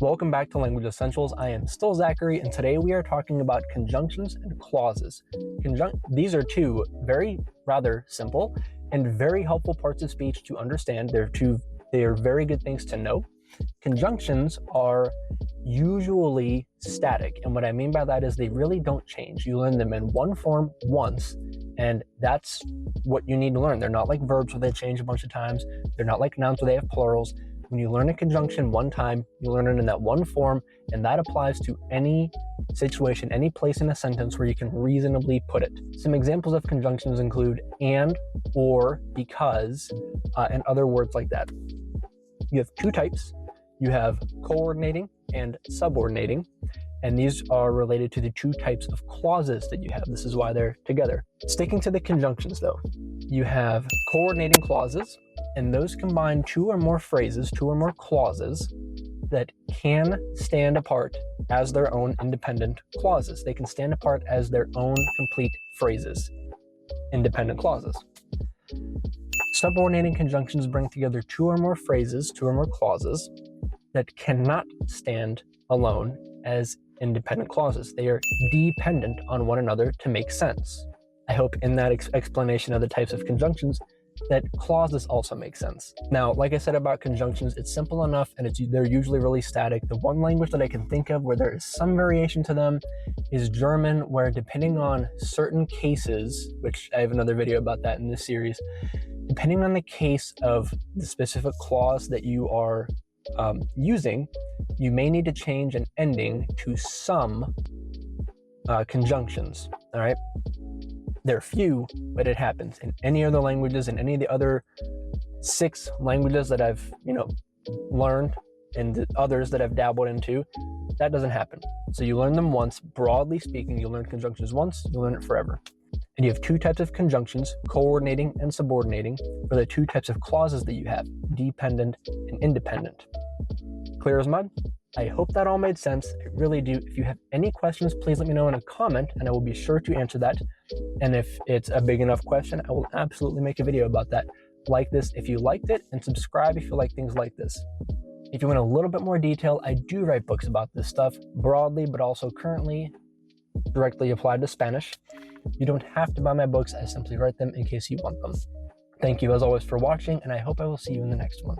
Welcome back to Language Essentials. I am still Zachary, and today we are talking about conjunctions and clauses. These are two rather simple and very helpful parts of speech to understand. They are very good things to know. Conjunctions are usually static, and what I mean by that is they really don't change. You learn them in one form once, and that's what you need to learn. They're not like verbs where they change a bunch of times. They're not like nouns where they have plurals. When you learn a conjunction one time, you learn it in that one form, and that applies to any situation, any place in a sentence where you can reasonably put it. Some examples of conjunctions include and, or, because, and other words like that. You have two types. You have coordinating and subordinating, and these are related to the two types of clauses that you have. This is why they're together. Sticking to the conjunctions though, you have coordinating clauses, and those combine two or more phrases, two or more clauses that can stand apart as their own independent clauses. They can stand apart as their own complete phrases, independent clauses. Subordinating conjunctions bring together two or more phrases, two or more clauses that cannot stand alone as independent clauses. They are dependent on one another to make sense. I hope in that explanation of the types of conjunctions that clauses also make sense. Now, like I said about conjunctions, it's simple enough and they're usually really static. The one language that I can think of where there is some variation to them is German, where depending on certain cases, which I have another video about that in this series, depending on the case of the specific clause that you are using, you may need to change an ending to some conjunctions, all right? There are few, but it happens. In any other languages, in any of the other 6 languages that I've, learned, and the others that I've dabbled into, that doesn't happen. So you learn them once. Broadly speaking, you learn conjunctions once, you learn it forever. And you have two types of conjunctions, coordinating and subordinating, for the two types of clauses that you have, dependent and independent. Clear as mud? I hope that all made sense. I really do. If you have any questions, please let me know in a comment, and I will be sure to answer that. And if it's a big enough question, I will absolutely make a video about that. Like this if you liked it, and subscribe if you like things like this. If you want a little bit more detail, I do write books about this stuff broadly, but also currently directly applied to Spanish. You don't have to buy my books. I simply write them in case you want them. Thank you as always for watching, and I hope I will see you in the next one.